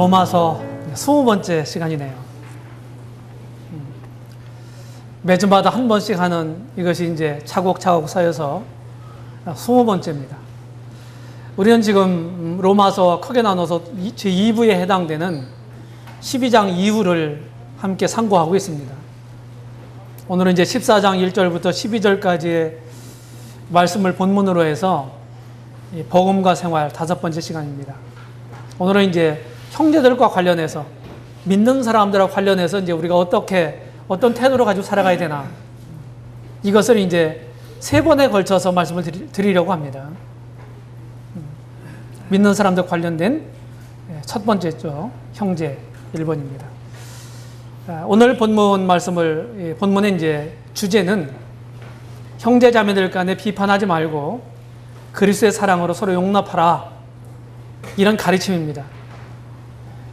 로마서 20번째 시간이네요. 매주마다 한 번씩 하는 이것이 이제 차곡차곡 쌓여서 20번째입니다. 우리는 지금 로마서 크게 나눠서 제2부에 해당되는 12장 이후를 함께 상고하고 있습니다. 오늘은 이제 14장 1절부터 12절까지의 말씀을 본문으로 해서 복음과 생활 5번째 시간입니다. 오늘은 이제 형제들과 관련해서 믿는 사람들과 관련해서 이제 우리가 어떤 태도로 가지고 살아가야 되나 이것을 이제 3번에 걸쳐서 말씀을 드리려고 합니다. 믿는 사람들 관련된 첫 번째죠. 형제 1번입니다. 오늘 본문의 이제 주제는 형제 자매들 간에 비판하지 말고 그리스도의 사랑으로 서로 용납하라 이런 가르침입니다.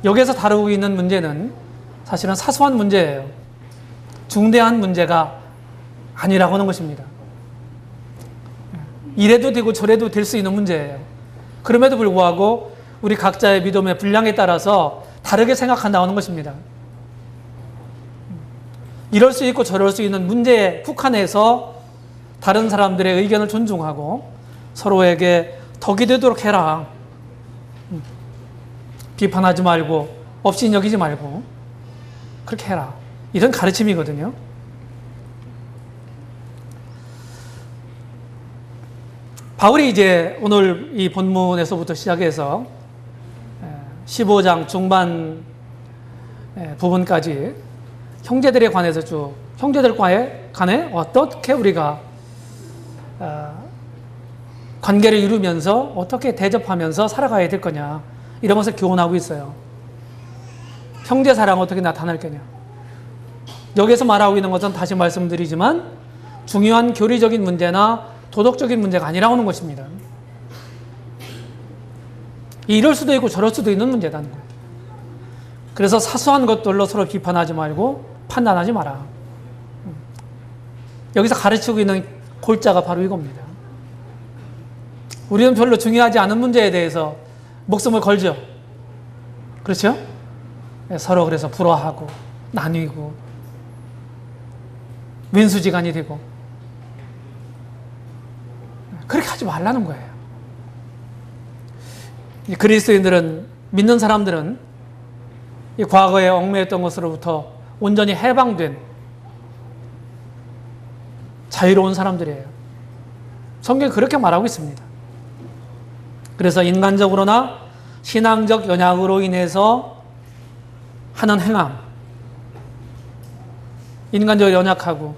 여기에서 다루고 있는 문제는 사실은 사소한 문제예요. 중대한 문제가 아니라고 하는 것입니다. 이래도 되고 저래도 될 수 있는 문제예요. 그럼에도 불구하고 우리 각자의 믿음의 분량에 따라서 다르게 생각한다는 것입니다. 이럴 수 있고 저럴 수 있는 문제에 국한해서 다른 사람들의 의견을 존중하고 서로에게 덕이 되도록 해라. 비판하지 말고 없이 여기지 말고 그렇게 해라. 이런 가르침이거든요. 바울이 이제 오늘 이 본문에서부터 시작해서 15장 중반 부분까지 형제들에 관해서 쭉 형제들과의 간에 어떻게 우리가 관계를 이루면서 어떻게 대접하면서 살아가야 될 거냐 이런 것을 교훈하고 있어요. 형제 사랑은 어떻게 나타날 거냐. 여기서 말하고 있는 것은 다시 말씀드리지만 중요한 교리적인 문제나 도덕적인 문제가 아니라고 하는 것입니다. 이럴 수도 있고 저럴 수도 있는 문제라는 거예요. 그래서 사소한 것들로 서로 비판하지 말고 판단하지 마라. 여기서 가르치고 있는 골자가 바로 이겁니다. 우리는 별로 중요하지 않은 문제에 대해서 목숨을 걸죠. 그렇죠? 서로 그래서 불화하고 나뉘고 윈수지간이 되고 그렇게 하지 말라는 거예요. 그리스도인들은 믿는 사람들은 이 과거에 얽매였던 것으로부터 온전히 해방된 자유로운 사람들이에요. 성경이 그렇게 말하고 있습니다. 그래서 인간적으로나 신앙적 연약으로 인해서 하는 행함, 인간적으로 연약하고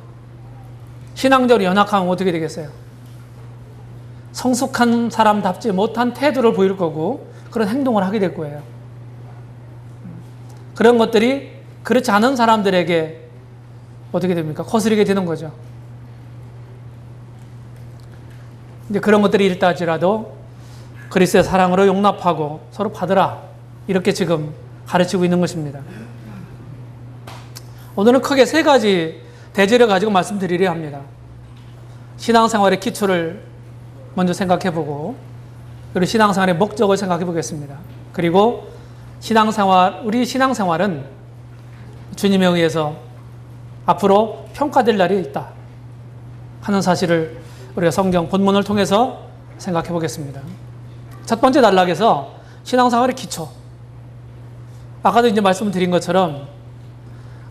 신앙적으로 연약하면 어떻게 되겠어요? 성숙한 사람답지 못한 태도를 보일 거고 그런 행동을 하게 될 거예요. 그런 것들이 그렇지 않은 사람들에게 어떻게 됩니까? 거스르게 되는 거죠. 이제 그런 것들이 있다 할지라도 그리스도의 사랑으로 용납하고 서로 받으라 이렇게 지금 가르치고 있는 것입니다. 오늘은 크게 3가지 대제를 가지고 말씀드리려 합니다. 신앙생활의 기초를 먼저 생각해보고 그리고 신앙생활의 목적을 생각해 보겠습니다. 그리고 우리 신앙생활은 주님에 의해서 앞으로 평가될 날이 있다 하는 사실을 우리가 성경 본문을 통해서 생각해 보겠습니다. 첫 번째 단락에서 신앙생활의 기초. 아까도 이제 말씀드린 것처럼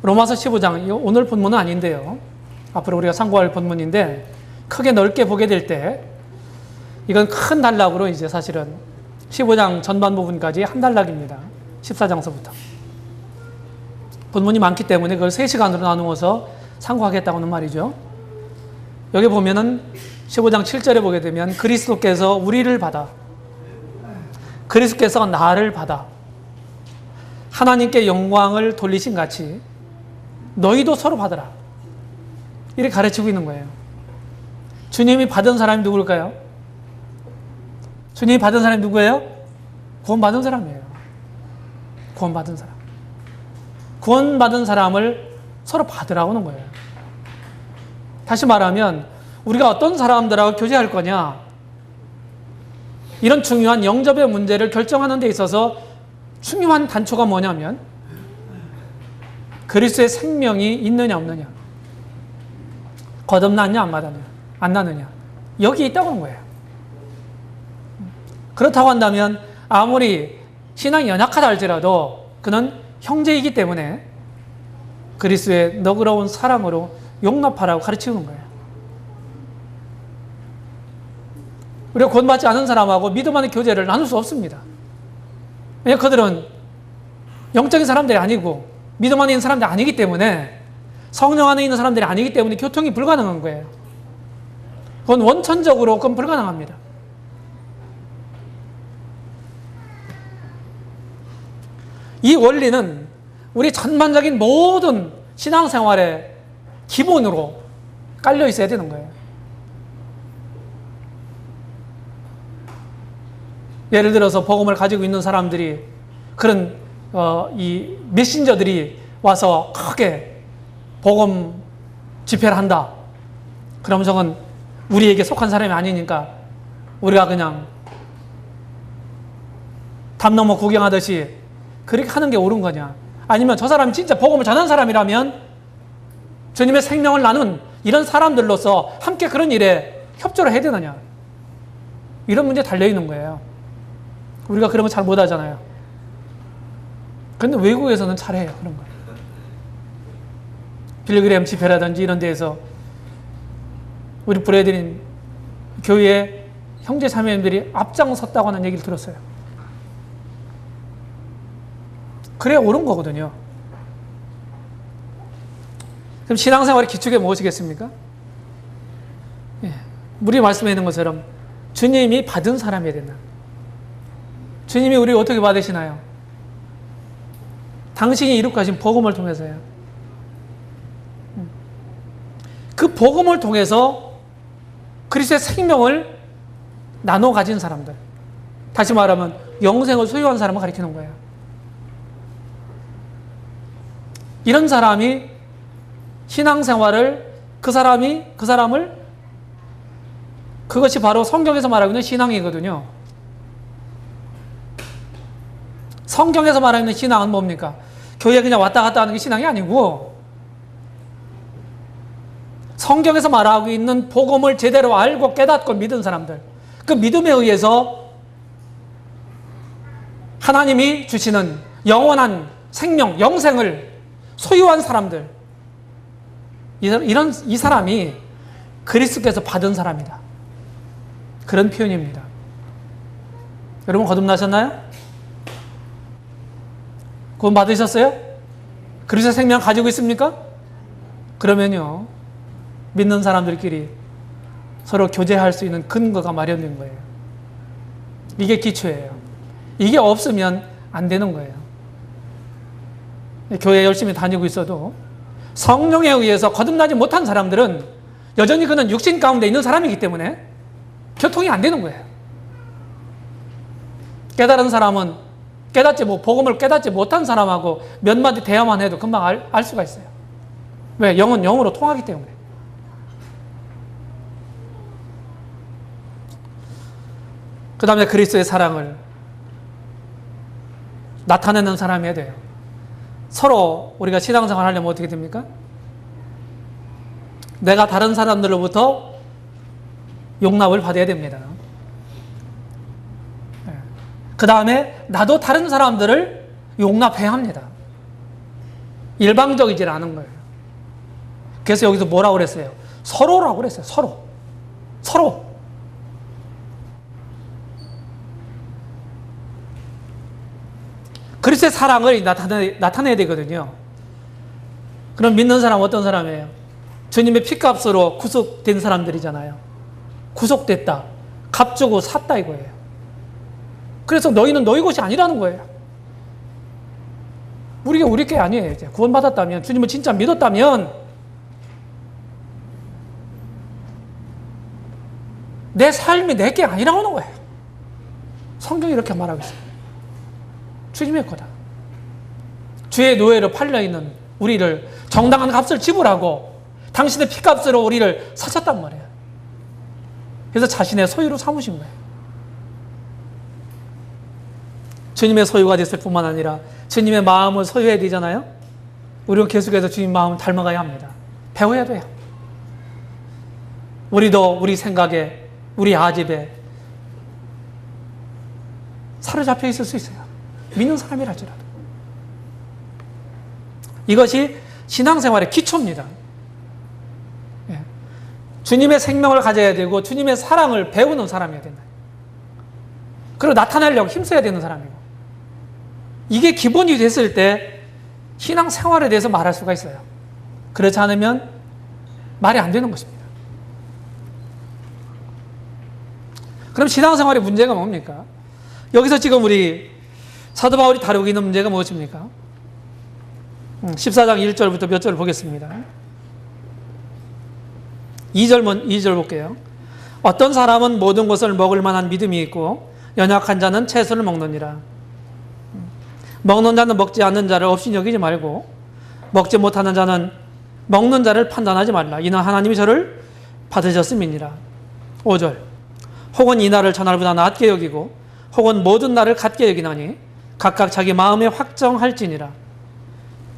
로마서 15장, 오늘 본문은 아닌데요. 앞으로 우리가 상고할 본문인데 크게 넓게 보게 될 때 이건 큰 단락으로 이제 사실은 15장 전반 부분까지 한 단락입니다. 14장서부터. 본문이 많기 때문에 그걸 3시간으로 나누어서 상고하겠다고는 말이죠. 여기 보면은 15장 7절에 보게 되면 그리스도께서 우리를 받아 그리스도께서 나를 받아 하나님께 영광을 돌리신 같이 너희도 서로 받으라. 이렇게 가르치고 있는 거예요. 주님이 받은 사람이 누굴까요? 주님이 받은 사람이 누구예요? 구원받은 사람이에요. 구원받은 사람. 구원받은 사람을 서로 받으라고 하는 거예요. 다시 말하면 우리가 어떤 사람들하고 교제할 거냐 이런 중요한 영접의 문제를 결정하는 데 있어서 중요한 단초가 뭐냐면 그리스도의 생명이 있느냐 없느냐, 거듭났냐 안 나느냐, 여기 있다고 하는 거예요. 그렇다고 한다면 아무리 신앙이 연약하다 할지라도 그는 형제이기 때문에 그리스도의 너그러운 사랑으로 용납하라고 가르치는 거예요. 우리가 구원받지 않은 사람하고 믿음 안의 교제를 나눌 수 없습니다. 왜냐하면 그들은 영적인 사람들이 아니고 믿음 안에 있는 사람들이 아니기 때문에, 성령 안에 있는 사람들이 아니기 때문에 교통이 불가능한 거예요. 그건 원천적으로 그건 불가능합니다. 이 원리는 우리 전반적인 모든 신앙생활의 기본으로 깔려 있어야 되는 거예요. 예를 들어서 복음을 가지고 있는 사람들이, 그런 이 메신저들이 와서 크게 복음 집회를 한다. 그럼 저건 우리에게 속한 사람이 아니니까 우리가 그냥 담 넘어 구경하듯이 그렇게 하는 게 옳은 거냐? 아니면 저 사람이 진짜 복음을 전한 사람이라면 주님의 생명을 나눈 이런 사람들로서 함께 그런 일에 협조를 해야 되느냐? 이런 문제에 달려있는 거예요. 우리가 그런 거 잘 못하잖아요. 그런데 외국에서는 잘해요, 그런 거. 빌그램 집회라든지 이런 데에서 우리 브레드린 교회 형제 자매님들이 앞장섰다고 하는 얘기를 들었어요. 그래야 옳은 거거든요. 그럼 신앙생활의 기초가 무엇이겠습니까? 예, 우리 말씀에 있는 것처럼 주님이 받은 사람이어야 된다. 주님이 우리를 어떻게 받으시나요? 당신이 이룩 하신 복음을 통해서요. 그 복음을 통해서 그리스도의 생명을 나눠 가진 사람들, 다시 말하면 영생을 소유한 사람을 가리키는 거예요. 이런 사람이 신앙생활을, 그 사람을, 그것이 바로 성경에서 말하고 있는 신앙이거든요. 성경에서 말하고 있는 신앙은 뭡니까? 교회에 그냥 왔다 갔다 하는 게 신앙이 아니고, 성경에서 말하고 있는 복음을 제대로 알고 깨닫고 믿은 사람들, 그 믿음에 의해서 하나님이 주시는 영원한 생명, 영생을 소유한 사람들, 이 사람이 그리스도께서 받은 사람이다. 그런 표현입니다. 여러분 거듭나셨나요? 구원 받으셨어요? 그리스도의 생명 가지고 있습니까? 그러면요, 믿는 사람들끼리 서로 교제할 수 있는 근거가 마련된 거예요. 이게 기초예요. 이게 없으면 안 되는 거예요. 교회 열심히 다니고 있어도 성령에 의해서 거듭나지 못한 사람들은 여전히 그는 육신 가운데 있는 사람이기 때문에 교통이 안 되는 거예요. 깨달은 사람은 복음을 깨닫지 못한 사람하고 몇 마디 대화만 해도 금방 알 수가 있어요. 왜? 영은 영으로 통하기 때문에. 그 다음에 그리스도의 사랑을 나타내는 사람이 돼요. 서로 우리가 신앙생활 하려면 어떻게 됩니까? 내가 다른 사람들로부터 용납을 받아야 됩니다. 그 다음에 나도 다른 사람들을 용납해야 합니다. 일방적이지 않은 거예요. 그래서 여기서 뭐라고 그랬어요? 서로라고 그랬어요. 서로. 그리스도의 사랑을 나타내야 되거든요. 그럼 믿는 사람은 어떤 사람이에요? 주님의 피값으로 구속된 사람들이잖아요. 구속됐다. 값 주고 샀다 이거예요. 그래서 너희는 너희 것이 아니라는 거예요. 우리가 우리 게 아니에요. 이제 구원받았다면, 주님을 진짜 믿었다면 내 삶이 내 게 아니라고 하는 거예요. 성경이 이렇게 말하고 있어요. 주님의 거다. 주의 노예로 팔려있는 우리를 정당한 값을 지불하고 당신의 피값으로 우리를 사셨단 말이에요. 그래서 자신의 소유로 삼으신 거예요. 주님의 소유가 됐을 뿐만 아니라 주님의 마음을 소유해야 되잖아요. 우리는 계속해서 주님 마음을 닮아가야 합니다. 배워야 돼요. 우리도 우리 생각에, 우리 아집에 사로잡혀 있을 수 있어요. 믿는 사람이랄지라도. 이것이 신앙생활의 기초입니다. 예. 주님의 생명을 가져야 되고 주님의 사랑을 배우는 사람이어야 된다. 그리고 나타내려고 힘써야 되는 사람이고, 이게 기본이 됐을 때 신앙생활에 대해서 말할 수가 있어요. 그렇지 않으면 말이 안 되는 것입니다. 그럼 신앙생활의 문제가 뭡니까? 여기서 지금 우리 사도 바울이 다루고 있는 문제가 무엇입니까? 14장 1절부터 몇 절 보겠습니다. 2절 볼게요. 어떤 사람은 모든 것을 먹을 만한 믿음이 있고 연약한 자는 채소를 먹느니라. 먹는 자는 먹지 않는 자를 없이 여기지 말고 먹지 못하는 자는 먹는 자를 판단하지 말라. 이는 하나님이 저를 받으셨음이니라. 5절. 혹은 이 날을 저날보다 낮게 여기고 혹은 모든 날을 같게 여기나니 각각 자기 마음에 확정할지니라.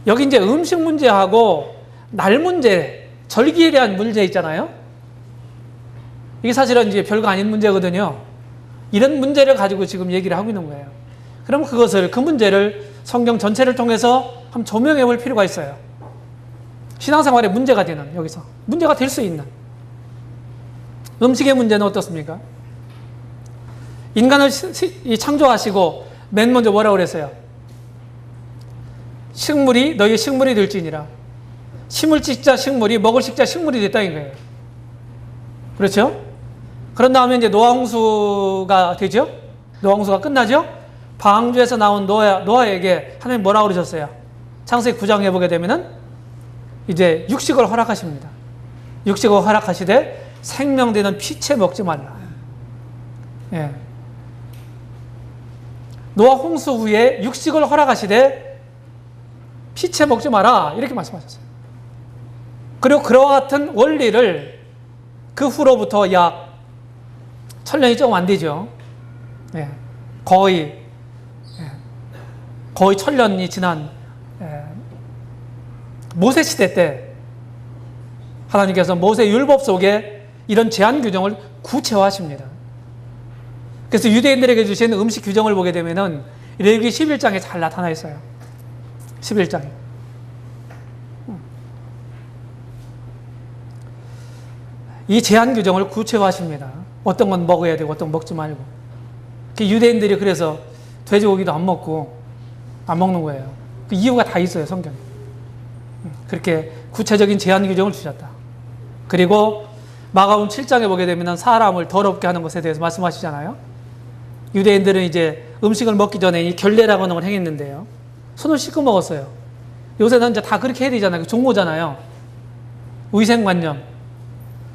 여기 이제 음식 문제하고 날 문제, 절기에 대한 문제 있잖아요. 이게 사실은 이제 별거 아닌 문제거든요. 이런 문제를 가지고 지금 얘기를 하고 있는 거예요. 그럼 그 문제를 성경 전체를 통해서 한번 조명해 볼 필요가 있어요. 신앙생활에 문제가 되는, 여기서 문제가 될 수 있는 음식의 문제는 어떻습니까? 인간을 창조하시고 맨 먼저 뭐라고 그랬어요? 식물이 너희 식물이 될지니라. 심을 식자 식물이, 먹을 식자 식물이 됐다는 거예요. 그렇죠? 그런 다음에 이제 노아홍수가 되죠? 노아홍수가 끝나죠? 방주에서 나온 노아에게 하나님 뭐라고 그러셨어요? 창세기 9장에 보게 되면은 이제 육식을 허락하십니다. 육식을 허락하시되 생명되는 피채 먹지 말라. 예. 노아 홍수 후에 육식을 허락하시되 피채 먹지 마라. 이렇게 말씀하셨어요. 그리고 그와 같은 원리를 그 후로부터 약 1000년이 조금 안 되죠. 예. 거의 1000년이 지난 모세 시대 때 하나님께서 모세 율법 속에 이런 제한 규정을 구체화하십니다. 그래서 유대인들에게 주신 음식 규정을 보게 되면은 레위기 11장에 잘 나타나 있어요. 11장에. 이 제한 규정을 구체화하십니다. 어떤 건 먹어야 되고 어떤 건 먹지 말고. 유대인들이 그래서 돼지고기도 안 먹는 거예요. 그 이유가 다 있어요, 성경에. 그렇게 구체적인 제한 규정을 주셨다. 그리고 마가복음 7장에 보게 되면 사람을 더럽게 하는 것에 대해서 말씀하시잖아요. 유대인들은 이제 음식을 먹기 전에 이 결례라고 하는 걸 행했는데요. 손을 씻고 먹었어요. 요새는 이제 다 그렇게 해야 되잖아요. 종모잖아요. 위생관념.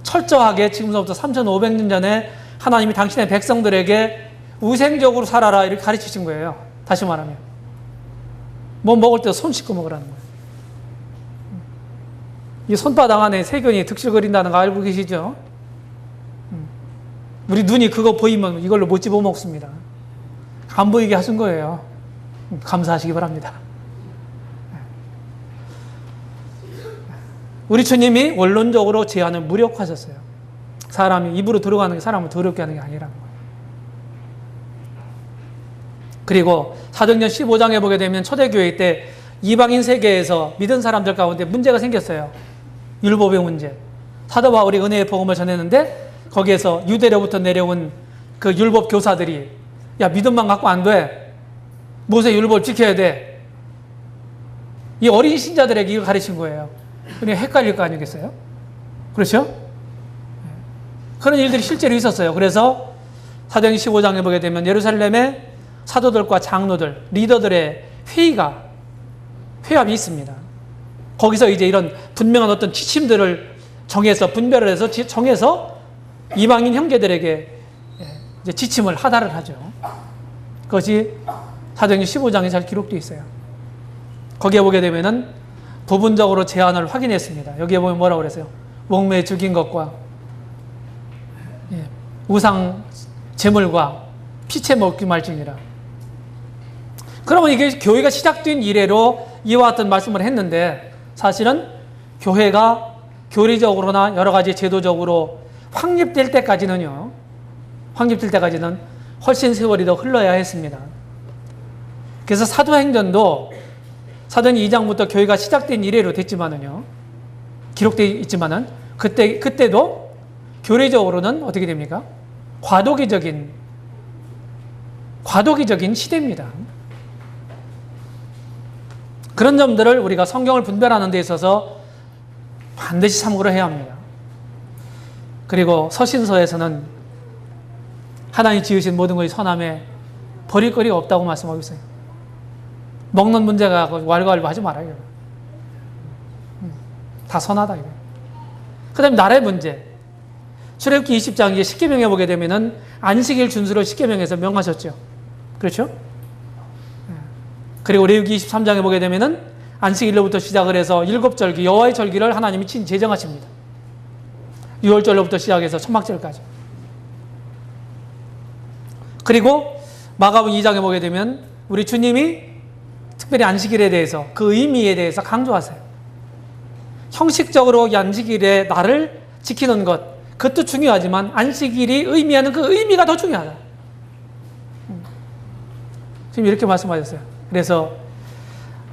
철저하게 지금부터 3500년 전에 하나님이 당신의 백성들에게 위생적으로 살아라 이렇게 가르치신 거예요. 다시 말하면. 뭐 먹을 때 손 씻고 먹으라는 거예요. 이 손바닥 안에 세균이 득실거린다는 거 알고 계시죠? 우리 눈이 그거 보이면 이걸로 못 집어 먹습니다. 안 보이게 하신 거예요. 감사하시기 바랍니다. 우리 주님이 원론적으로 제한을 무력화하셨어요. 사람이 입으로 들어가는 게 사람을 더럽게 하는 게 아니라는 거예요. 그리고 사도행전 15장에 보게 되면 초대교회 때 이방인 세계에서 믿은 사람들 가운데 문제가 생겼어요. 율법의 문제. 사도 바울이 은혜의 복음을 전했는데 거기에서 유대로부터 내려온 그 율법 교사들이 야 믿음만 갖고 안 돼. 모세 율법을 지켜야 돼. 이 어린 신자들에게 이걸 가르친 거예요. 그냥 헷갈릴 거 아니겠어요? 그렇죠? 그런 일들이 실제로 있었어요. 그래서 사도행전 15장에 보게 되면 예루살렘에 사도들과 장로들, 리더들의 회합이 있습니다. 거기서 이제 이런 분명한 어떤 지침들을 분별을 해서 정해서 이방인 형제들에게 이제 지침을 하달을 하죠. 그것이 사도행전 15장에 잘 기록되어 있어요. 거기에 보게 되면은 부분적으로 제한을 확인했습니다. 여기에 보면 뭐라고 그랬어요? 목매에 죽인 것과 우상 제물과 피채 먹기 말지니라. 그러면 이게 교회가 시작된 이래로 이와 같은 말씀을 했는데 사실은 교회가 교리적으로나 여러 가지 제도적으로 확립될 때까지는 훨씬 세월이 더 흘러야 했습니다. 그래서 사도행전도 사도행 2장부터 교회가 시작된 이래로 됐지만은요, 기록되어 있지만은 그때도 교리적으로는 어떻게 됩니까? 과도기적인 시대입니다. 그런 점들을 우리가 성경을 분별하는 데 있어서 반드시 참고를 해야 합니다. 그리고 서신서에서는 하나님이 지으신 모든 것이 선함에 버릴 거리가 없다고 말씀하고 있어요. 먹는 문제가 왈가왈부 하지 말아요. 다 선하다. 그 다음에 나라의 문제. 출애굽기 20장 이제 십계명에 보게 되면은 안식일 준수를 십계명에서 명하셨죠. 그렇죠? 그리고 레위기 23장에 보게 되면은 안식일로부터 시작을 해서 7절기, 여호와의 절기를 하나님이 친히 제정하십니다. 6월절로부터 시작해서 천막절까지. 그리고 마가복음 2장에 보게 되면 우리 주님이 특별히 안식일에 대해서 그 의미에 대해서 강조하세요. 형식적으로 이 안식일의 날을 지키는 것, 그것도 중요하지만 안식일이 의미하는 그 의미가 더 중요하다. 지금 이렇게 말씀하셨어요. 그래서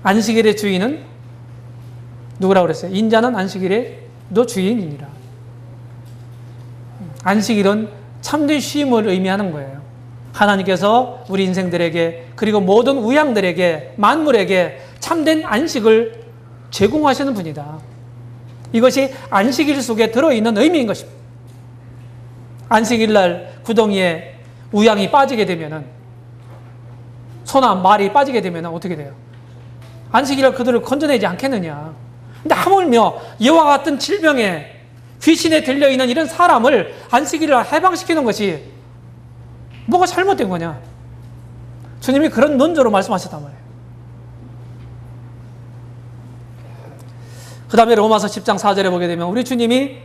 안식일의 주인은 누구라고 그랬어요? 인자는 안식일의 너 주인이니라. 안식일은 참된 쉼을 의미하는 거예요. 하나님께서 우리 인생들에게 그리고 모든 우양들에게 만물에게 참된 안식을 제공하시는 분이다. 이것이 안식일 속에 들어있는 의미인 것입니다. 안식일날 구덩이에 우양이 빠지게 되면은 소나 말이 빠지게 되면 어떻게 돼요? 안식일날 그들을 건져내지 않겠느냐. 근데 하물며 이와 같은 질병에 귀신에 들려있는 이런 사람을 안식일날 해방시키는 것이 뭐가 잘못된 거냐. 주님이 그런 논조로 말씀하셨단 말이에요. 그 다음에 로마서 10장 4절에 보게 되면 우리 주님이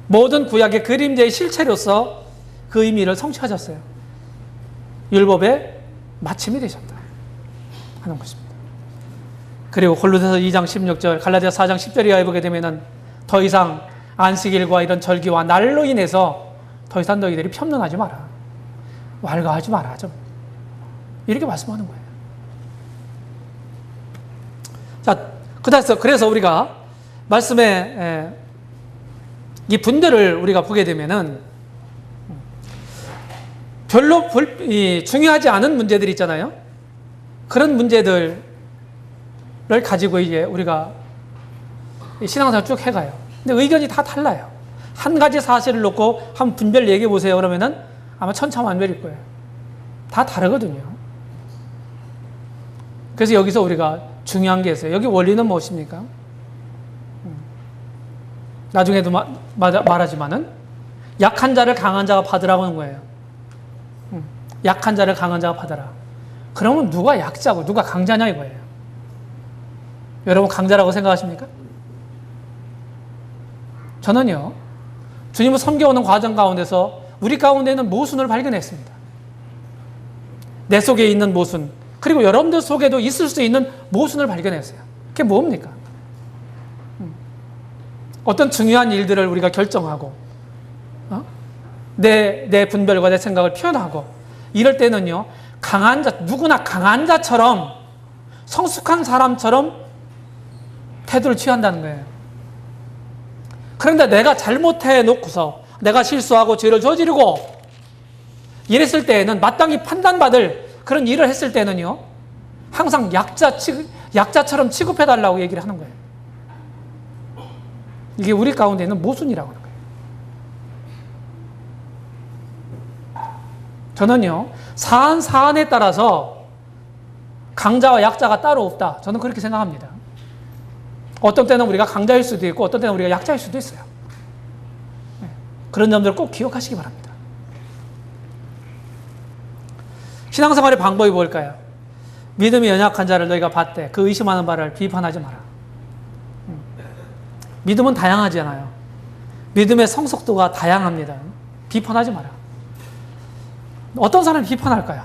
모든 구약의 그림자의 실체로서 그 의미를 성취하셨어요. 율법의 마침이 되셨다 하는 것입니다. 그리고 골로새서 2장 16절, 갈라디아 4장 10절에 보게 되면 더 이상 안식일과 이런 절기와 날로 인해서 더 이상 너희들이 편론하지 마라, 왈가하지 마라, 좀 이렇게 말씀하는 거예요. 자, 그래서 우리가 말씀에 이 분들을 우리가 보게 되면은 별로 중요하지 않은 문제들 있잖아요. 그런 문제들을 가지고 이제 우리가 신앙생활 쭉 해가요. 근데 의견이 다 달라요. 한 가지 사실을 놓고 한 분별 얘기해 보세요. 그러면은 아마 천차만별일 거예요. 다 다르거든요. 그래서 여기서 우리가 중요한 게 있어요. 여기 원리는 무엇입니까? 나중에도 말하지만은 약한 자를 강한 자가 받으라고 하는 거예요. 약한 자를 강한 자가 받아라. 그러면 누가 약자고 누가 강자냐 이거예요. 여러분 강자라고 생각하십니까? 저는요, 주님을 섬겨오는 과정 가운데서 우리 가운데는 모순을 발견했습니다. 내 속에 있는 모순, 그리고 여러분들 속에도 있을 수 있는 모순을 발견했어요. 그게 뭡니까? 어떤 중요한 일들을 우리가 결정하고 내 분별과 내 생각을 표현하고 이럴 때는요, 강한 자, 누구나 강한 자처럼 성숙한 사람처럼 태도를 취한다는 거예요. 그런데 내가 잘못해 놓고서 내가 실수하고 죄를 저지르고 이랬을 때에는 마땅히 판단받을 그런 일을 했을 때는요, 항상 약자처럼 취급해달라고 얘기를 하는 거예요. 이게 우리 가운데 있는 모순이라고 하는 거예요. 저는요, 사안에 따라서 강자와 약자가 따로 없다. 저는 그렇게 생각합니다. 어떤 때는 우리가 강자일 수도 있고 어떤 때는 우리가 약자일 수도 있어요. 그런 점들을 꼭 기억하시기 바랍니다. 신앙생활의 방법이 뭘까요? 믿음이 연약한 자를 너희가 봤대. 그 의심하는 바를 비판하지 마라. 믿음은 다양하잖아요. 믿음의 성숙도가 다양합니다. 비판하지 마라. 어떤 사람이 비판할까요?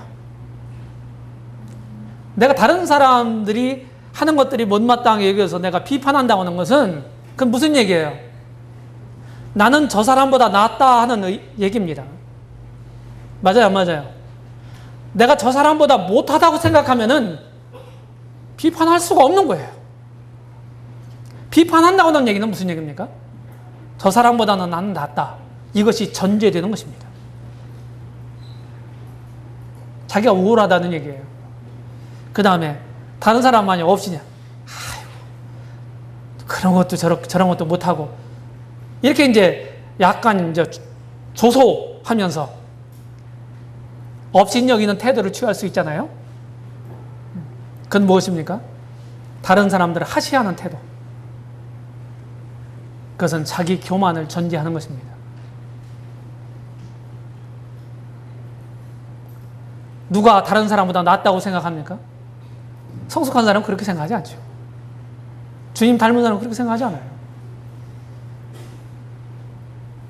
내가 다른 사람들이 하는 것들이 못마땅하게 여겨서 내가 비판한다고 하는 것은 그건 무슨 얘기예요? 나는 저 사람보다 낫다 하는 얘기입니다. 맞아요, 안 맞아요? 내가 저 사람보다 못하다고 생각하면은 비판할 수가 없는 거예요. 비판한다고 하는 얘기는 무슨 얘기입니까? 저 사람보다는 나는 낫다. 이것이 전제되는 것입니다. 자기가 우월하다는 얘기예요. 그 다음에 다른 사람 만약 없이냐? 아이고, 그런 것도 저런 것도 못하고 이렇게 이제 약간 이제 조소하면서 업신여기는 태도를 취할 수 있잖아요. 그건 무엇입니까? 다른 사람들을 하시하는 태도. 그것은 자기 교만을 전제하는 것입니다. 누가 다른 사람보다 낫다고 생각합니까? 성숙한 사람은 그렇게 생각하지 않죠. 주님 닮은 사람은 그렇게 생각하지 않아요.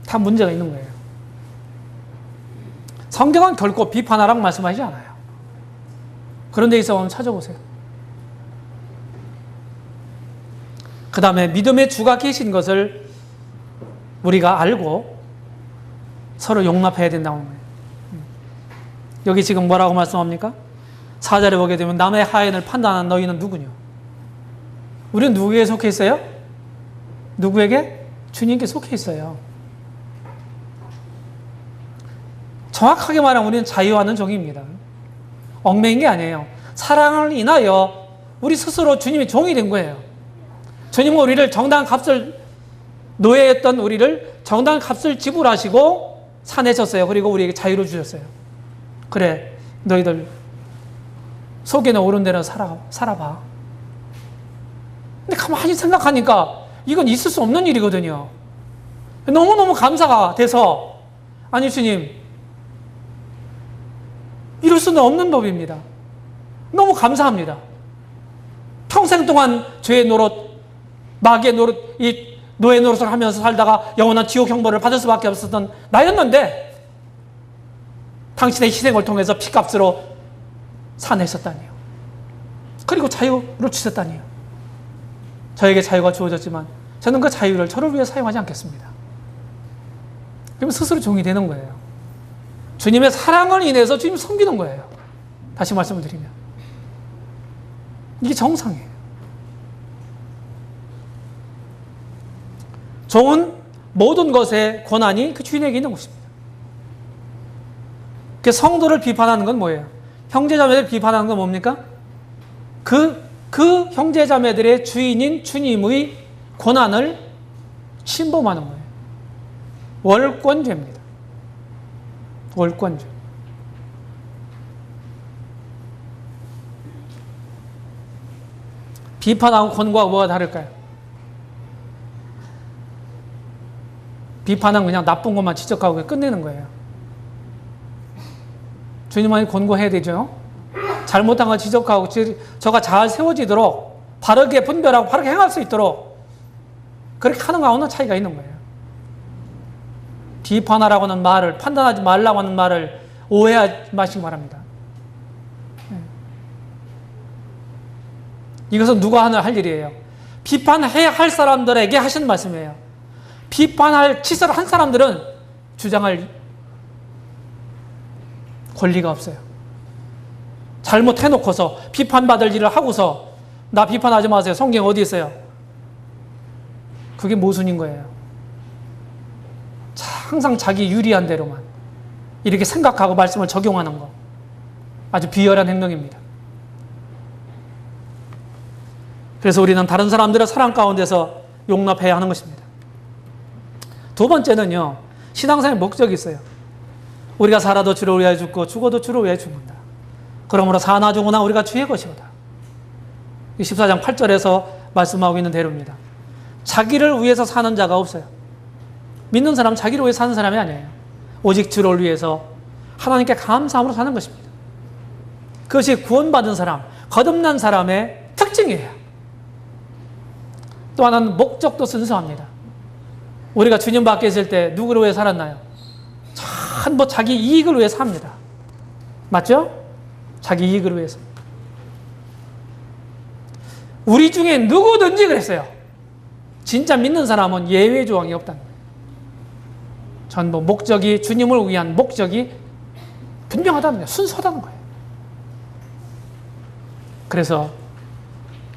다 문제가 있는 거예요. 성경은 결코 비판하라고 말씀하지 않아요. 그런 데 있어 한번 찾아보세요. 그 다음에 믿음의 주가 계신 것을 우리가 알고 서로 용납해야 된다는 거예요. 여기 지금 뭐라고 말씀합니까? 4절에 보게 되면 남의 하인을 판단하는 너희는 누구냐? 우리는 누구에게 속해 있어요? 누구에게? 주님께 속해 있어요. 정확하게 말하면 우리는 자유하는 종입니다. 얽매인 게 아니에요. 사랑을 인하여 우리 스스로 주님이 종이 된 거예요. 주님은 우리를 정당한 값을, 노예였던 우리를 정당한 값을 지불하시고 사내셨어요. 그리고 우리에게 자유를 주셨어요. 그래, 너희들 속에는 옳은 대로 살아봐. 근데 가만히 생각하니까 이건 있을 수 없는 일이거든요. 너무너무 감사가 돼서, 아니 주님, 이럴 수는 없는 법입니다. 너무 감사합니다. 평생 동안 죄의 노릇, 마귀의 노릇, 이 노예 노릇을 하면서 살다가 영원한 지옥 형벌을 받을 수밖에 없었던 나였는데 당신의 희생을 통해서 피값으로 사내셨다니요. 그리고 자유를 주셨다니요. 저에게 자유가 주어졌지만 저는 그 자유를 저를 위해 사용하지 않겠습니다. 그러면 스스로 종이 되는 거예요. 주님의 사랑을 인해서 주님 섬기는 거예요. 다시 말씀을 드리면 이게 정상이에요. 종은 모든 것의 권한이 그 주인에게 있는 것입니다. 그 성도를 비판하는 건 뭐예요? 형제자매들을 비판하는 건 뭡니까? 그 형제자매들의 주인인 주님의 권한을 침범하는 거예요. 월권죄입니다. 월권죄. 비판하고 권고하고 뭐가 다를까요? 비판은 그냥 나쁜 것만 지적하고 끝내는 거예요. 주님만이 권고해야 되죠. 잘못한 걸 지적하고 저가 잘 세워지도록 바르게 분별하고 바르게 행할 수 있도록 그렇게 하는 거하고는 차이가 있는 거예요. 비판하라고 하는 말을, 판단하지 말라고 하는 말을 오해하지 마시기 바랍니다. 이것은 누가 할 일이에요? 비판해야 할 사람들에게 하시는 말씀이에요. 비판할 치사를 한 사람들은 주장할 권리가 없어요. 잘못해놓고서 비판받을 일을 하고서 나 비판하지 마세요. 성경 어디 있어요? 그게 모순인 거예요. 항상 자기 유리한 대로만 이렇게 생각하고 말씀을 적용하는 거 아주 비열한 행동입니다. 그래서 우리는 다른 사람들의 사랑 가운데서 용납해야 하는 것입니다. 두 번째는요, 신앙생활의 목적이 있어요. 우리가 살아도 주를 위하여 죽고 죽어도 주를 위하여 죽는다. 그러므로 사나 죽으나 우리가 주의 것이로다. 14장 8절에서 말씀하고 있는 대로입니다. 자기를 위해서 사는 자가 없어요. 믿는 사람은 자기를 위해 사는 사람이 아니에요. 오직 주를 위해서 하나님께 감사함으로 사는 것입니다. 그것이 구원받은 사람, 거듭난 사람의 특징이에요. 또 하나는 목적도 순수합니다. 우리가 주님 밖에 있을 때 누구를 위해 살았나요? 전부 자기 이익을 위해 삽니다. 맞죠? 자기 이익을 위해서. 우리 중에 누구든지 그랬어요. 진짜 믿는 사람은 예외 조항이 없다는 거예요. 전부 목적이, 주님을 위한 목적이 분명하다는 거예요. 순수하다는 거예요. 그래서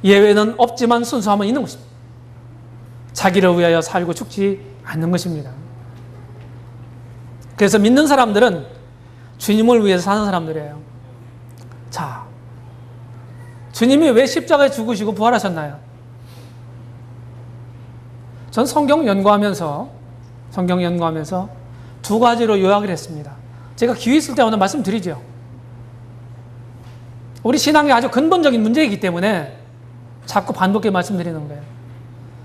예외는 없지만 순수함은 있는 것입니다. 자기를 위하여 살고 죽지 않는 것입니다. 그래서 믿는 사람들은 주님을 위해서 사는 사람들이에요. 자, 주님이 왜 십자가에 죽으시고 부활하셨나요? 전 성경 연구하면서 두 가지로 요약을 했습니다. 제가 기회 있을 때마다 말씀드리죠. 우리 신앙의 아주 근본적인 문제이기 때문에 자꾸 반복해 말씀드리는 거예요.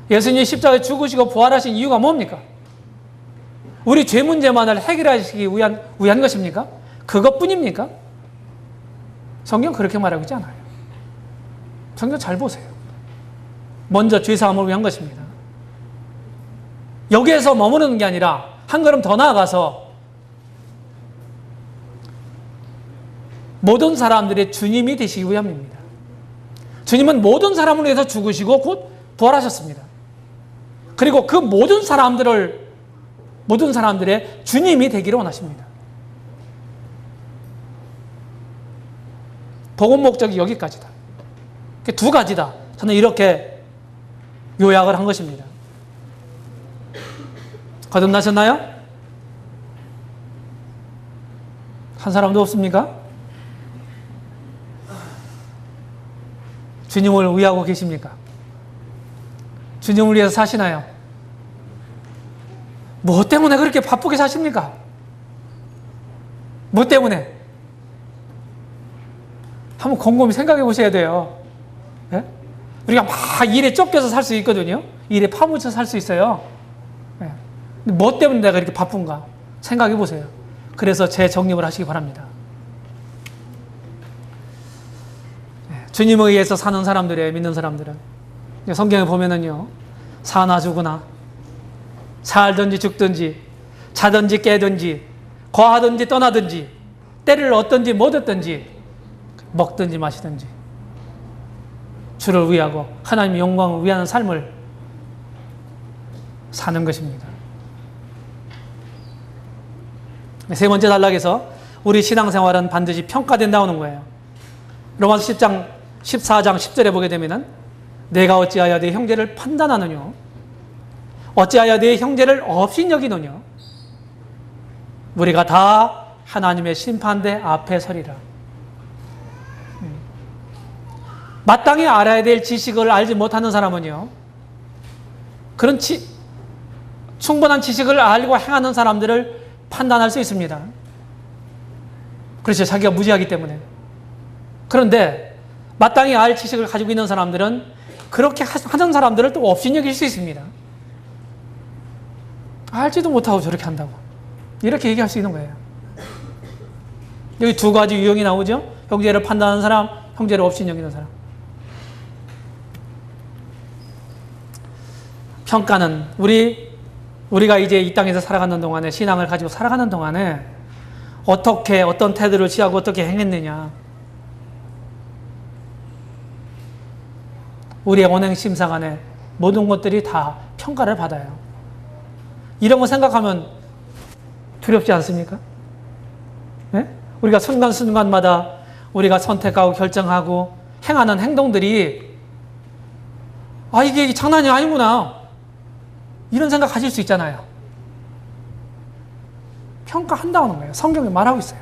예수님이 십자가에 죽으시고 부활하신 이유가 뭡니까? 우리 죄 문제만을 해결하시기 위한 것입니까? 그것뿐입니까? 성경 그렇게 말하고 있지 않아요. 성경 잘 보세요. 먼저 죄 사함을 위한 것입니다. 여기에서 머무르는 게 아니라 한 걸음 더 나아가서 모든 사람들의 주님이 되시기 위함입니다. 주님은 모든 사람을 위해서 죽으시고 곧 부활하셨습니다. 그리고 그 모든 사람들의 주님이 되기를 원하십니다. 복음 목적이 여기까지다. 두 가지다. 저는 이렇게 요약을 한 것입니다. 거듭나셨나요? 한 사람도 없습니까? 주님을 위하고 계십니까? 주님을 위해서 사시나요? 뭐 때문에 그렇게 바쁘게 사십니까? 뭐 때문에? 한번 곰곰이 생각해 보셔야 돼요. 네? 우리가 막 일에 쫓겨서 살 수 있거든요. 일에 파묻혀 살 수 있어요. 네. 근데 뭐 때문에 내가 이렇게 바쁜가? 생각해 보세요. 그래서 재정립을 하시기 바랍니다. 주님에 의해서 사는 사람들이에요. 믿는 사람들은. 성경에 보면은요, 사나 죽으나, 살든지 죽든지, 자든지 깨든지, 거하든지 떠나든지, 때를 얻든지 못 얻든지, 먹든지 마시든지, 주를 위하고 하나님의 영광을 위하는 삶을 사는 것입니다. 세 번째 단락에서 우리 신앙생활은 반드시 평가된다는 거예요. 로마서 14장 10절에 보게 되면은 내가 어찌하여 내 형제를 판단하느냐, 어찌하여 내 형제를 업신여기느냐, 우리가 다 하나님의 심판대 앞에 서리라. 마땅히 알아야 될 지식을 알지 못하는 사람은요, 그런 충분한 지식을 알고 행하는 사람들을 판단할 수 있습니다. 그렇죠. 자기가 무지하기 때문에. 그런데 마땅히 알 지식을 가지고 있는 사람들은 그렇게 하는 사람들을 또 업신여길 수 있습니다. 알지도 못하고 저렇게 한다고. 이렇게 얘기할 수 있는 거예요. 여기 두 가지 유형이 나오죠. 형제를 판단하는 사람, 형제를 업신여기는 사람. 평가는 우리가 이제 이 땅에서 살아가는 동안에, 신앙을 가지고 살아가는 동안에 어떻게, 어떤 태도를 취하고 어떻게 행했느냐, 우리의 언행 심사간에 모든 것들이 다 평가를 받아요. 이런 거 생각하면 두렵지 않습니까? 네? 우리가 순간순간마다 우리가 선택하고 결정하고 행하는 행동들이 이게 장난이 아니구나, 이런 생각 하실 수 있잖아요. 평가한다는 거예요. 성경이 말하고 있어요.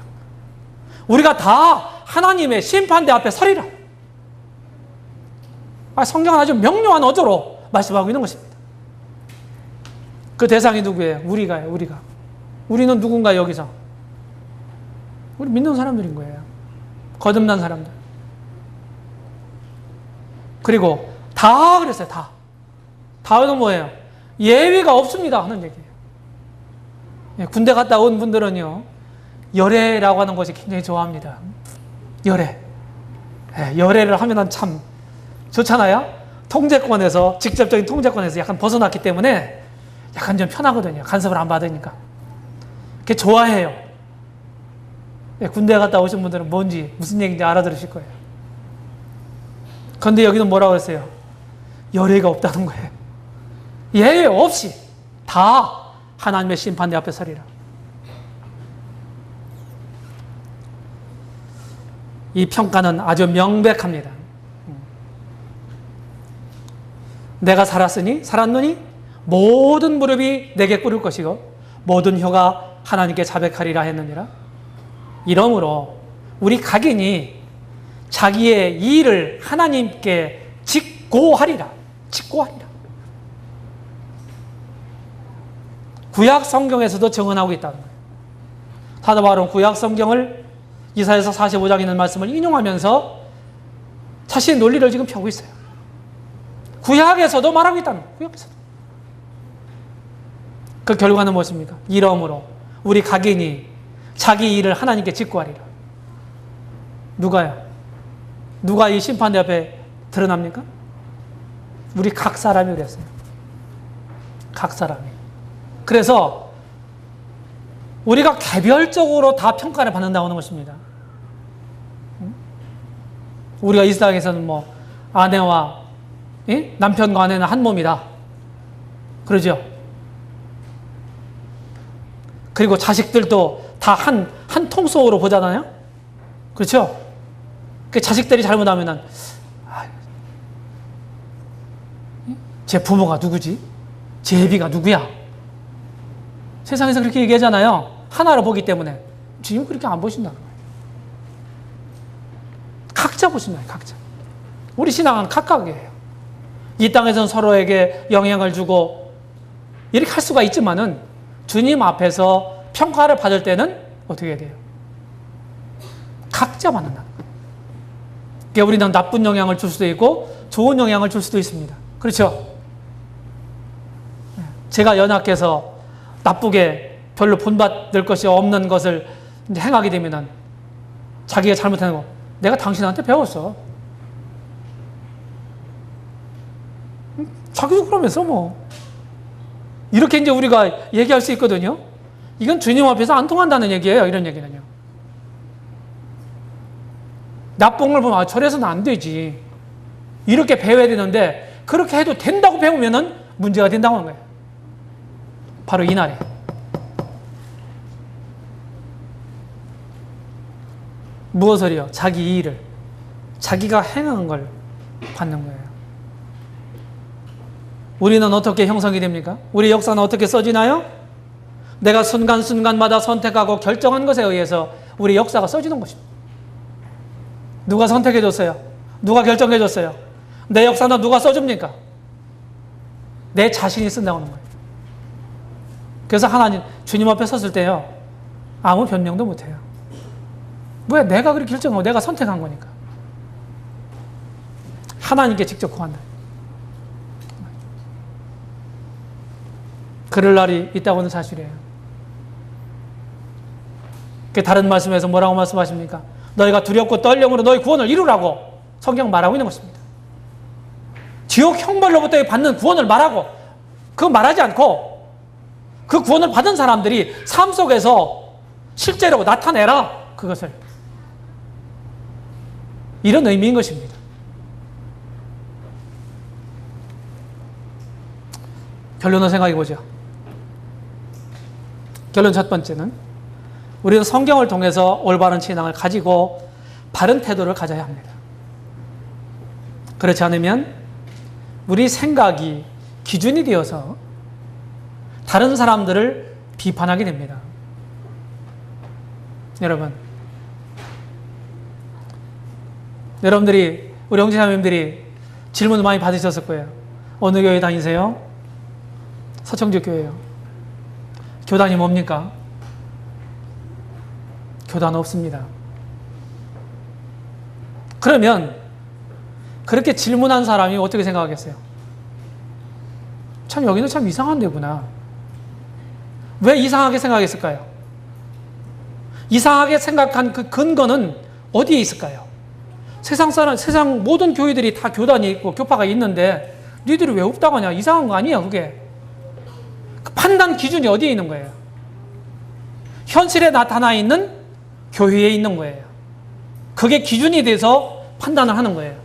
우리가 다 하나님의 심판대 앞에 서리라. 성경은 아주 명료한 어조로 말씀하고 있는 것입니다. 그 대상이 누구예요? 우리가요. 우리는 누군가 여기서? 우리 믿는 사람들인 거예요. 거듭난 사람들. 그리고 다 그랬어요. 다는 뭐예요? 예외가 없습니다 하는 얘기예요. 군대 갔다 온 분들은요, 열애라고 하는 것이 굉장히 좋아합니다. 열애를 하면 참 좋잖아요. 통제권에서, 직접적인 통제권에서 약간 벗어났기 때문에 약간 좀 편하거든요. 간섭을 안 받으니까. 그게 좋아해요. 군대 갔다 오신 분들은 무슨 얘기인지 알아들으실 거예요. 그런데 여기는 뭐라고 그랬어요? 열애가 없다는 거예요. 예외 없이 다 하나님의 심판대 앞에 서리라. 이 평가는 아주 명백합니다. 내가 살았느니 모든 무릎이 내게 꿇을 것이고 모든 혀가 하나님께 자백하리라 했느니라. 이러므로 우리 각인이 자기의 일을 하나님께 직고하리라. 구약 성경에서도 증언하고 있다는 거예요. 사도 바울은 구약 성경을 이사야서 45장에 있는 말씀을 인용하면서 자신의 논리를 지금 펴고 있어요. 구약에서도 말하고 있다는 거예요. 구약에서도. 그 결과는 무엇입니까? 이러므로 우리 각인이 자기 일을 하나님께 직고하리라. 누가요? 누가 이 심판대 앞에 드러납니까? 우리 각 사람이 그랬어요. 각 사람이. 그래서 우리가 개별적으로 다 평가를 받는다고 하는 것입니다. 우리가 이 세상에서는 뭐 아내와 남편과 아내는 한 몸이다. 그러죠? 그리고 자식들도 다 한 통속으로 보잖아요? 그렇죠? 그 자식들이 잘못하면은 제 부모가 누구지? 제 애비가 누구야? 세상에서 그렇게 얘기하잖아요. 하나로 보기 때문에. 주님 그렇게 안 보신다는 거예요. 각자 보신다, 각자. 우리 신앙은 각각이에요. 이 땅에서는 서로에게 영향을 주고 이렇게 할 수가 있지만은 주님 앞에서 평가를 받을 때는 어떻게 해야 돼요? 각자 받는다는 거예요. 그러니까 우리는 나쁜 영향을 줄 수도 있고 좋은 영향을 줄 수도 있습니다. 그렇죠? 제가 연약해서 나쁘게 별로 본받을 것이 없는 것을 행하게 되면은 자기가 잘못하는 거 내가 당신한테 배웠어. 자기도 그러면서 뭐 이렇게 이제 우리가 얘기할 수 있거든요. 이건 주님 앞에서 안 통한다는 얘기예요. 이런 얘기는요. 나쁜 걸 보면 저래서는 안 되지. 이렇게 배워야 되는데 그렇게 해도 된다고 배우면은 문제가 된다고 하는 거예요. 바로 이날에. 무엇을요? 자기 일을. 자기가 행한 걸 받는 거예요. 우리는 어떻게 형성이 됩니까? 우리 역사는 어떻게 써지나요? 내가 순간순간마다 선택하고 결정한 것에 의해서 우리 역사가 써지는 것입니다. 누가 선택해줬어요? 누가 결정해줬어요? 내 역사는 누가 써줍니까? 내 자신이 쓴다고 하는 거예요. 그래서 하나님, 주님 앞에 섰을 때요, 아무 변명도 못해요. 왜? 내가 그렇게 결정하고 내가 선택한 거니까. 하나님께 직접 구한다. 그럴 날이 있다고 하는 사실이에요. 다른 말씀에서 뭐라고 말씀하십니까? 너희가 두렵고 떨림으로 너희 구원을 이루라고 성경 말하고 있는 것입니다. 지옥 형벌로부터 받는 구원을 말하고 그거 말하지 않고 그 구원을 받은 사람들이 삶 속에서 실제로 나타내라. 그것을. 이런 의미인 것입니다. 결론을 생각해 보죠. 결론 첫 번째는 우리는 성경을 통해서 올바른 신앙을 가지고 바른 태도를 가져야 합니다. 그렇지 않으면 우리 생각이 기준이 되어서 다른 사람들을 비판하게 됩니다. 여러분들이 우리 형제자매님들이 질문을 많이 받으셨을 거예요. 어느 교회 다니세요? 서청주 교회요. 교단이 뭡니까? 교단 없습니다. 그러면 그렇게 질문한 사람이 어떻게 생각하겠어요? 참 여기는 참 이상한 데구나. 왜 이상하게 생각했을까요? 이상하게 생각한 그 근거는 어디에 있을까요? 세상 모든 교회들이 다 교단이 있고 교파가 있는데 니들이 왜 없다고 하냐? 이상한 거 아니에요, 그게. 그 판단 기준이 어디에 있는 거예요? 현실에 나타나 있는 교회에 있는 거예요. 그게 기준이 돼서 판단을 하는 거예요.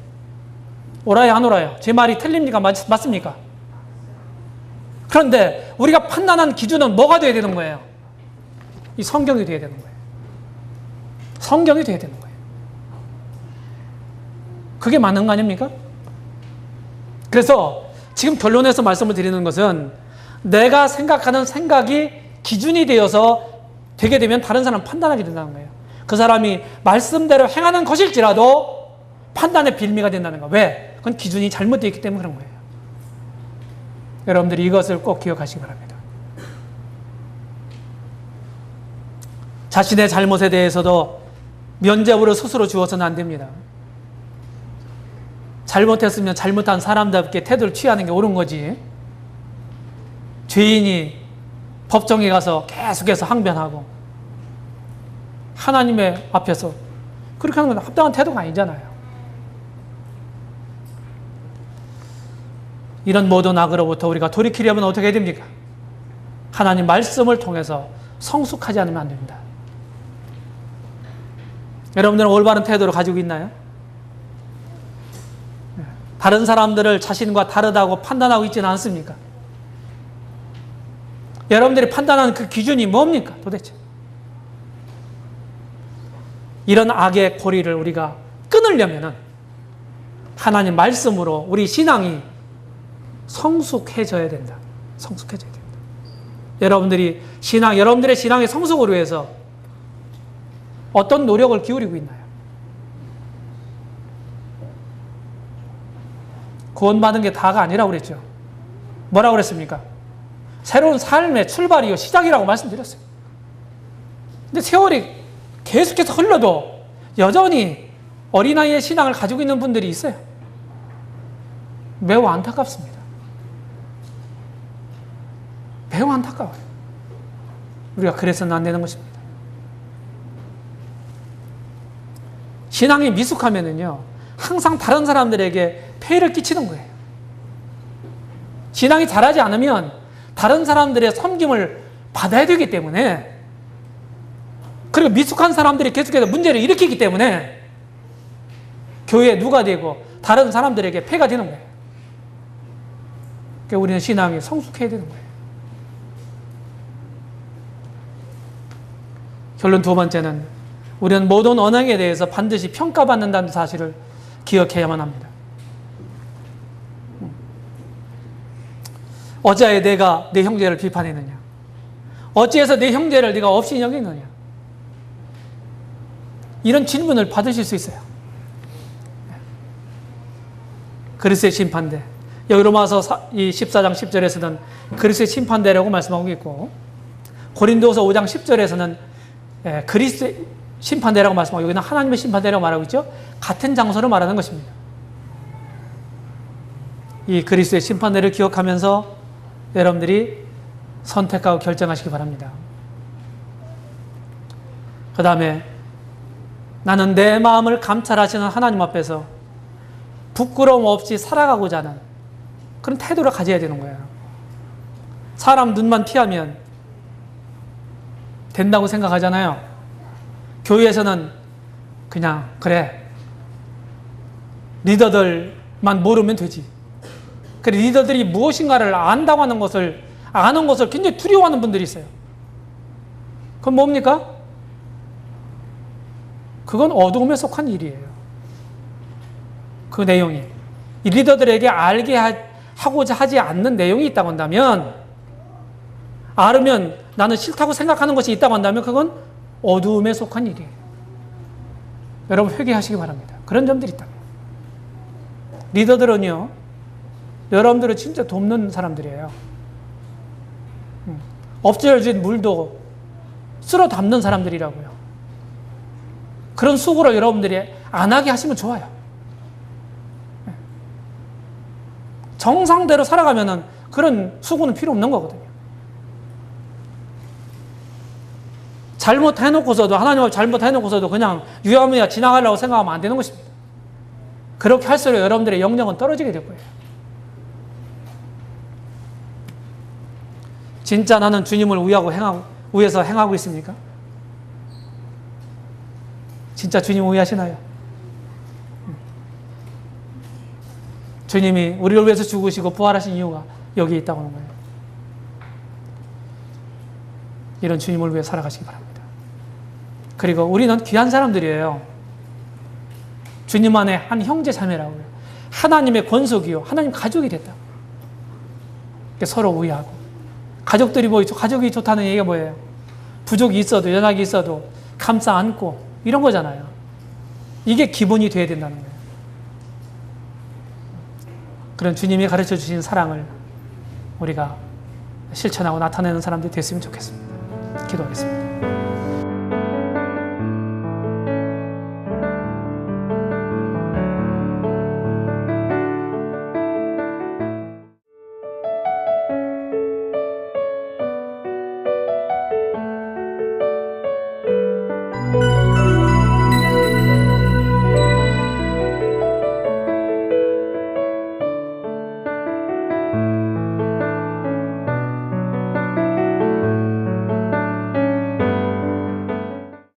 옳아요, 안 옳아요? 제 말이 틀립니까? 맞습니까? 그런데 우리가 판단한 기준은 뭐가 돼야 되는 거예요? 이 성경이 돼야 되는 거예요. 성경이 돼야 되는 거예요. 그게 맞는 거 아닙니까? 그래서 지금 결론에서 말씀을 드리는 것은 내가 생각하는 생각이 기준이 되어서 되게 되면 다른 사람은 판단하게 된다는 거예요. 그 사람이 말씀대로 행하는 것일지라도 판단의 빌미가 된다는 거. 왜? 그건 기준이 잘못되어 있기 때문에 그런 거예요. 여러분들이 이것을 꼭 기억하시기 바랍니다. 자신의 잘못에 대해서도 면죄부를 스스로 주어서는 안 됩니다. 잘못했으면 잘못한 사람답게 태도를 취하는 게 옳은 거지. 죄인이 법정에 가서 계속해서 항변하고 하나님의 앞에서 그렇게 하는 건 합당한 태도가 아니잖아요. 이런 모든 악으로부터 우리가 돌이키려면 어떻게 해야 됩니까? 하나님 말씀을 통해서 성숙하지 않으면 안 됩니다. 여러분들은 올바른 태도를 가지고 있나요? 다른 사람들을 자신과 다르다고 판단하고 있지는 않습니까? 여러분들이 판단하는 그 기준이 뭡니까? 도대체. 이런 악의 고리를 우리가 끊으려면은 하나님 말씀으로 우리 신앙이 성숙해져야 된다. 성숙해져야 된다. 여러분들의 신앙의 성숙을 위해서 어떤 노력을 기울이고 있나요? 구원받은 게 다가 아니라고 그랬죠. 뭐라고 그랬습니까? 새로운 삶의 출발이요, 시작이라고 말씀드렸어요. 근데 세월이 계속해서 흘러도 여전히 어린아이의 신앙을 가지고 있는 분들이 있어요. 매우 안타깝습니다. 매우 안타까워요. 우리가 그래서는 안 되는 것입니다. 신앙이 미숙하면은요, 항상 다른 사람들에게 폐해를 끼치는 거예요. 신앙이 잘하지 않으면 다른 사람들의 섬김을 받아야 되기 때문에, 그리고 미숙한 사람들이 계속해서 문제를 일으키기 때문에 교회에 누가 되고 다른 사람들에게 폐가 되는 거예요. 그러니까 우리는 신앙이 성숙해야 되는 거예요. 결론 두 번째는 우리는 모든 언행에 대해서 반드시 평가받는다는 사실을 기억해야만 합니다. 어찌하여 내가 내 형제를 비판했느냐? 어찌해서 내 형제를 네가 없이 여기느냐? 이런 질문을 받으실 수 있어요. 그리스도의 심판대. 여기 로마서 14장 10절에서는 그리스도의 심판대라고 말씀하고 있고, 고린도서 5장 10절에서는 그리스도의 심판대라고 말씀하고, 여기는 하나님의 심판대라고 말하고 있죠. 같은 장소를 말하는 것입니다. 이 그리스도의 심판대를 기억하면서 여러분들이 선택하고 결정하시기 바랍니다. 그 다음에 나는 내 마음을 감찰하시는 하나님 앞에서 부끄러움 없이 살아가고자 하는 그런 태도를 가져야 되는 거예요. 사람 눈만 피하면 된다고 생각하잖아요. 교회에서는 그냥 그래, 리더들만 모르면 되지. 그래, 리더들이 무엇인가를 안다고 하는 것을, 아는 것을 굉장히 두려워하는 분들이 있어요. 그건 뭡니까? 그건 어두움에 속한 일이에요. 그 내용이 이 리더들에게 알게 하고자 하지 않는 내용이 있다고 한다면, 알으면 나는 싫다고 생각하는 것이 있다고 한다면 그건 어두움에 속한 일이에요. 여러분 회개하시기 바랍니다. 그런 점들이 있다. 리더들은요, 여러분들을 진짜 돕는 사람들이에요. 엎질러진 물도 쓸어 담는 사람들이라고요. 그런 수고를 여러분들이 안 하게 하시면 좋아요. 정상대로 살아가면은 그런 수고는 필요 없는 거거든요. 잘못해놓고서도, 하나님 앞에 잘못해놓고서도 그냥 유야무야 지나가려고 생각하면 안 되는 것입니다. 그렇게 할수록 여러분들의 영역은 떨어지게 될 거예요. 진짜 나는 주님을 위해서 행하고 있습니까? 진짜 주님을 위하시나요? 주님이 우리를 위해서 죽으시고 부활하신 이유가 여기에 있다고 하는 거예요. 이런 주님을 위해 살아가시기 바랍니다. 그리고 우리는 귀한 사람들이에요. 주님 안에 한 형제 자매라고요. 하나님의 권속이요. 하나님 가족이 됐다. 서로 우애하고. 가족들이 가족이 좋다는 얘기가 뭐예요? 부족이 있어도, 연약이 있어도 감싸 안고 이런 거잖아요. 이게 기본이 돼야 된다는 거예요. 그런 주님이 가르쳐 주신 사랑을 우리가 실천하고 나타내는 사람들이 됐으면 좋겠습니다. 기도하겠습니다.